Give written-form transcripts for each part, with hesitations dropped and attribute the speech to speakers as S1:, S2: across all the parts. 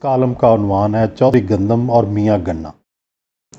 S1: Column کا عنوان ہے چودھری گندم اور میاں گنا۔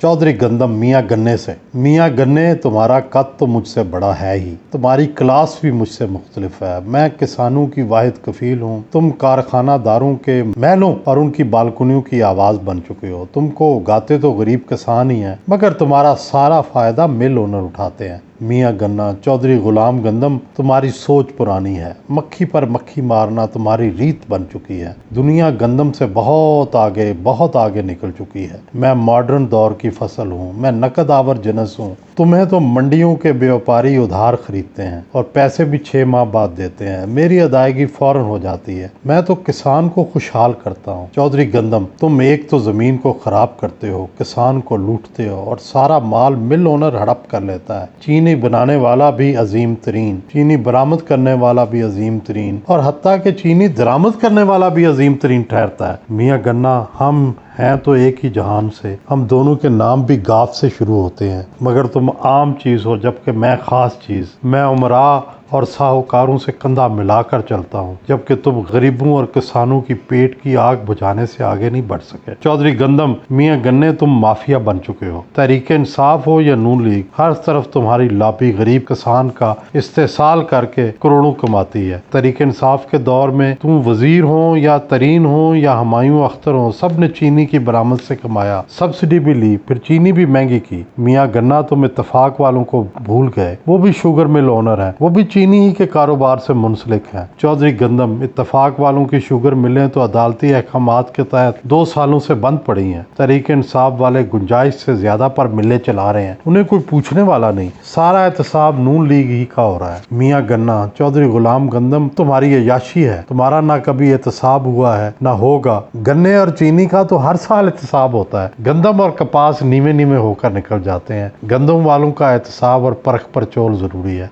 S1: چودھری گندم میاں گنے سے۔ میاں گنے تمہارا قد تو مجھ سے بڑا ہے ہی، تمہاری کلاس بھی مجھ سے مختلف ہے۔ میں کسانوں کی واحد کفیل ہوں، تم کارخانہ داروں کے محلوں اور ان کی بالکنیوں کی آواز بن چکے ہو۔ تم کو اگاتے تو غریب کسان ہی ہیں، مگر تمہارا سارا فائدہ مل اونر اٹھاتے ہیں۔ میاں گنا، چودھری غلام گندم، تمہاری سوچ پرانی ہے، مکھی پر مکھی مارنا تمہاری ریت بن چکی ہے۔ دنیا گندم سے بہت آگے نکل چکی ہے۔ میں ماڈرن دور کی فصل ہوں، میں نقد آور جنس ہوں۔ تمہیں تو منڈیوں کے بیوپاری ادھار خریدتے ہیں اور پیسے بھی 6 ماہ بعد دیتے ہیں، میری ادائیگی فوراً ہو جاتی ہے۔ میں تو کسان کو خوشحال کرتا ہوں۔ چودھری گندم، تم ایک تو زمین کو خراب کرتے ہو، کسان کو لوٹتے ہو اور سارا مال مل اونر ہڑپ کر لیتا ہے۔ چینی بنانے والا بھی عظیم ترین، چینی برآمد کرنے والا بھی عظیم ترین، اور حتیٰ کہ چینی درآمد کرنے والا بھی عظیم ترین ٹھہرتا ہے۔ میاں گنا، ہم ہیں تو ایک ہی جہان سے، ہم دونوں کے نام بھی گاف سے شروع ہوتے ہیں، مگر تم عام چیز ہو جبکہ میں خاص چیز۔ میں امراء اور ساہوکاروں سے کندھا ملا کر چلتا ہوں، جبکہ تم غریبوں اور کسانوں کی پیٹ کی آگ بجھانے سے آگے نہیں بڑھ سکے۔ چودھری گندم، میاں گنے، تم مافیا بن چکے ہو۔ تحریک انصاف ہو یا نون لیگ، ہر طرف تمہاری لابی غریب کسان کا استحصال کر کے کروڑوں کماتی ہے۔ تحریک انصاف کے دور میں تم وزیر ہوں یا ترین ہوں یا ہمایوں اختر ہوں، سب نے چینی کی برآمد سے کمایا، سبسڈی بھی لی، پھر چینی بھی مہنگی کی۔ میاں گنا، تم اتفاق والوں کو بھول گئے، وہ بھی شوگر مل اونر ہیں، وہ بھی چینی ہی کے کاروبار سے منسلک ہیں۔ چودھری گندم، اتفاق والوں کی شوگر ملیں تو عدالتی احکامات کے تحت 2 سالوں سے بند پڑی ہیں۔ تحریک انصاف والے گنجائش سے زیادہ پر ملیں چلا رہے ہیں، انہیں کوئی پوچھنے والا نہیں، سارا احتساب نون لیگ ہی کا ہو رہا ہے۔ میاں گنا، چودھری غلام گندم، تمہاری عیاشی ہے، تمہارا نہ کبھی احتساب ہوا ہے نہ ہوگا۔ گنے اور چینی کا تو ہر سال احتساب ہوتا ہے، گندم اور کپاس نیوے نیوے ہو کر نکل جاتے ہیں۔ گندم والوں کا احتساب اور پرکھ پرچول ضروری ہے۔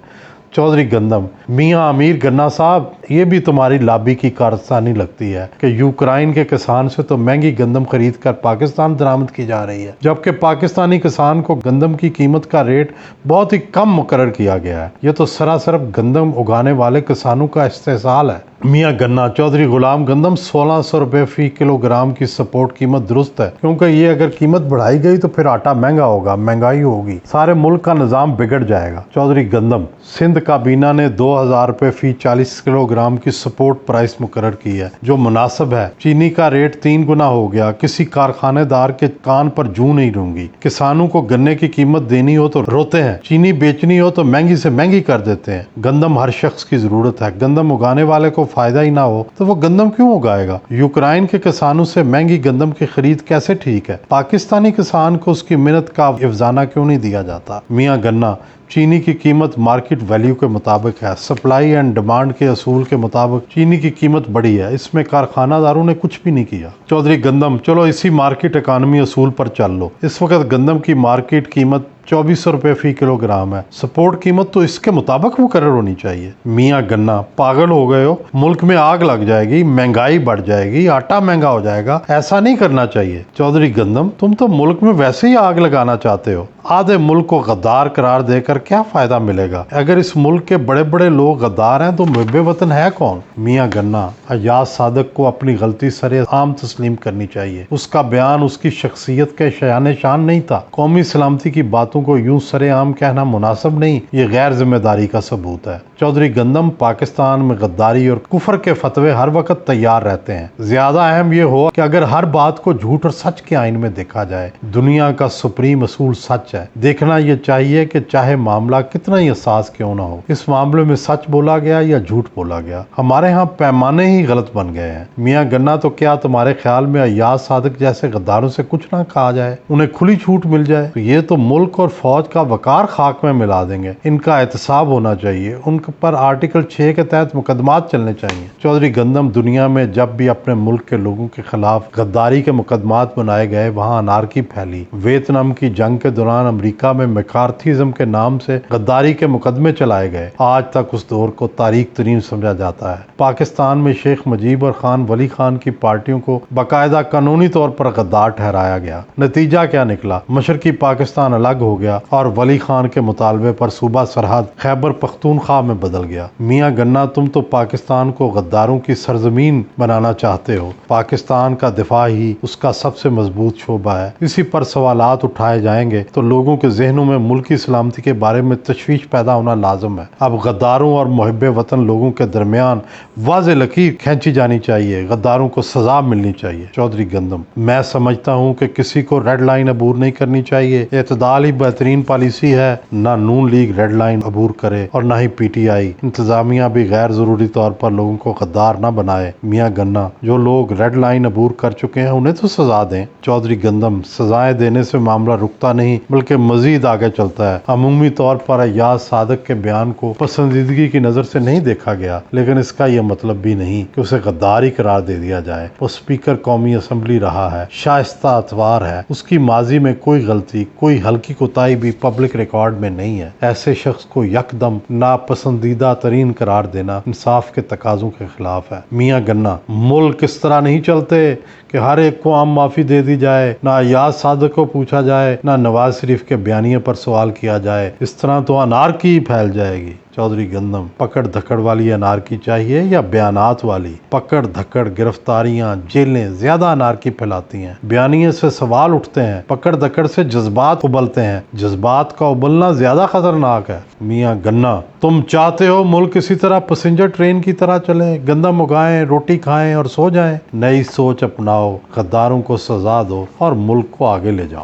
S1: چودھری گندم، میاں امیر گنا صاحب، یہ بھی تمہاری لابی کی کارستانی لگتی ہے کہ یوکرائن کے کسان سے تو مہنگی گندم خرید کر پاکستان درآمد کی جا رہی ہے، جبکہ پاکستانی کسان کو گندم کی قیمت کا ریٹ بہت ہی کم مقرر کیا گیا ہے۔ یہ تو سراسر گندم اگانے والے کسانوں کا استحصال ہے۔ میاں گنا، چودھری غلام گندم، 1600 روپے فی کلو گرام کی سپورٹ قیمت درست ہے، کیونکہ یہ اگر قیمت بڑھائی گئی تو پھر آٹا مہنگا ہوگا، مہنگائی ہوگی، سارے ملک کا نظام بگڑ جائے گا۔ چودھری گندم، سندھ کابینہ نے 2000 روپے فی 40 کلو گرام کی سپورٹ پرائس مقرر کی ہے، جو مناسب ہے۔ چینی کا ریٹ 3 گنا ہو گیا، کسی کارخانے دار کے کان پر جوں نہیں روں گی۔ کسانوں کو گنے کی قیمت دینی ہو تو روتے ہیں، چینی بیچنی ہو تو مہنگی سے مہنگی کر دیتے ہیں۔ گندم ہر شخص کی ضرورت ہے، گندم اگانے والے کو فائدہ ہی نہ ہو تو وہ گندم کیوں اگائے گا؟ یوکرائن کے کسانوں سے مہنگی گندم کی خرید کیسے ٹھیک ہے؟ پاکستانی کسان کو اس کی محنت کا افزانہ کیوں نہیں دیا جاتا؟ میاں گنا، چینی کی قیمت مارکیٹ ویلیو کے مطابق ہے، سپلائی اینڈ ڈیمانڈ کے اصول کے مطابق چینی کی قیمت بڑھی ہے، اس میں کارخانہ داروں نے کچھ بھی نہیں کیا۔ چودھری گندم، چلو اسی مارکیٹ اکانومی اصول پر چل لو۔ اس وقت گندم کی مارکیٹ قیمت 2400 روپے فی کلو گرام ہے، سپورٹ قیمت تو اس کے مطابق مقرر ہونی چاہیے۔ میاں گنا، پاگل ہو گئے ہو؟ ملک میں آگ لگ جائے گی، مہنگائی بڑھ جائے گی، آٹا مہنگا ہو جائے گا، ایسا نہیں کرنا چاہیے۔ چودھری گندم، تم تو ملک میں ویسے ہی آگ لگانا چاہتے ہو، آدھے ملک کو غدار قرار دے کر کیا فائدہ ملے گا؟ اگر اس ملک کے بڑے بڑے لوگ غدار ہیں تو محب وطن ہے کون؟ میاں گنا، ایاز صادق کو اپنی غلطی سر عام تسلیم کرنی چاہیے، اس کا بیان اس کی شخصیت کے شایان شان نہیں تھا۔ قومی سلامتی کی باتوں کو یوں سر عام کہنا مناسب نہیں، یہ غیر ذمہ داری کا ثبوت ہے۔ چودھری گندم، پاکستان میں غداری اور کفر کے فتوے ہر وقت تیار رہتے ہیں، زیادہ اہم یہ ہو کہ اگر ہر بات کو جھوٹ اور سچ کے آئین میں دیکھا جائے۔ دنیا کا سپریم اصول سچ ہے، دیکھنا یہ چاہیے کہ چاہے معاملہ کتنا ہی حساس کیوں نہ ہو، اس معاملے میں سچ بولا گیا یا جھوٹ بولا گیا۔ ہمارے ہاں پیمانے ہی غلط بن گئے ہیں۔ میاں گنا، تو کیا تمہارے خیال میں ایاز صادق جیسے غداروں سے کچھ نہ کہا جائے، انہیں کھلی چھوٹ مل جائے تو یہ تو ملک اور فوج کا وقار خاک میں ملا دیں گے؟ ان کا احتساب ہونا چاہیے، ان پر آرٹیکل 6 کے تحت مقدمات چلنے چاہیے۔ چودھری گندم، دنیا میں جب بھی اپنے ملک کے لوگوں کے خلاف غداری کے مقدمات بنائے گئے، وہاں انارکی پھیلی۔ ویتنام کی جنگ کے دوران امریکہ میں میکارتھیزم کے نام سے غداری کے مقدمے چلائے گئے، آج تک اس دور کو تاریخ ترین سمجھا جاتا ہے۔ پاکستان میں شیخ مجیب اور خان ولی خان کی پارٹیوں کو باقاعدہ قانونی طور پر غدار ٹھہرایا گیا۔ نتیجہ کیا نکلا؟ مشرقی پاکستان الگ ہو ہو گیا اور ولی خان کے مطالبے پر صوبہ سرحد خیبر پختونخوا میں بدل گیا۔ میاں گنا، تم تو پاکستان کو غداروں کی سرزمین بنانا چاہتے ہو۔ پاکستان کا دفاع ہی اس کا سب سے مضبوط شعبہ ہے۔ اسی پر سوالات اٹھائے جائیں گے تو لوگوں کے ذہنوں میں ملکی سلامتی کے بارے میں تشویش پیدا ہونا لازم ہے۔ اب غداروں اور محب وطن لوگوں کے درمیان واضح لکیر کھینچی جانی چاہیے، غداروں کو سزا ملنی چاہیے۔ چودھری گندم، میں سمجھتا ہوں کہ کسی کو ریڈ لائن عبور نہیں کرنی چاہیے۔ اعتدال ہی بہترین پالیسی ہے۔ نہ نون لیگ ریڈ لائن عبور کرے اور نہ ہی پی ٹی آئی۔ انتظامیہ بھی غیر ضروری طور پر لوگوں کو غدار نہ بنائے۔ میاں گنا، جو لوگ ریڈ لائن عبور کر چکے ہیں انہیں تو سزا دیں۔ چودھری گندم، سزائیں دینے سے معاملہ رکتا نہیں بلکہ مزید آگے چلتا ہے۔ عمومی طور پر ایاز صادق کے بیان کو پسندیدگی کی نظر سے نہیں دیکھا گیا، لیکن اس کا یہ مطلب بھی نہیں کہ اسے غداری قرار دے دیا جائے۔ وہ اسپیکر قومی اسمبلی رہا ہے، شائستہ اتوار ہے، اس کی ماضی میں کوئی غلطی، کوئی ہلکی کوتاہی بھی پبلک ریکارڈ میں نہیں ہے۔ ایسے شخص کو یکدم ناپسندیدہ ترین قرار دینا انصاف کے تقاضوں کے خلاف ہے۔ میاں گنا، ملک اس طرح نہیں چلتے کہ ہر ایک کو عام معافی دے دی جائے، نہ ایاز صادق کو پوچھا جائے، نہ نواز شریف کے بیانیے پر سوال کیا جائے۔ اس طرح تو انارکی پھیل جائے گی۔ چودھری گندم، پکڑ دھکڑ والی انارکی چاہیے یا بیانات والی؟ پکڑ دھکڑ، گرفتاریاں، جیلیں زیادہ انارکی پھیلاتی ہیں۔ بیانیے سے سوال اٹھتے ہیں، پکڑ دھکڑ سے جذبات ابلتے ہیں۔ جذبات کا ابلنا زیادہ خطرناک ہے۔ میاں گنا، تم چاہتے ہو ملک اسی طرح پیسنجر ٹرین کی طرح چلے، گندم اگائیں، روٹی کھائیں اور سو جائیں؟ نئی سوچ اپناؤ، غداروں کو سزا دو اور ملک کو آگے لے جاؤ۔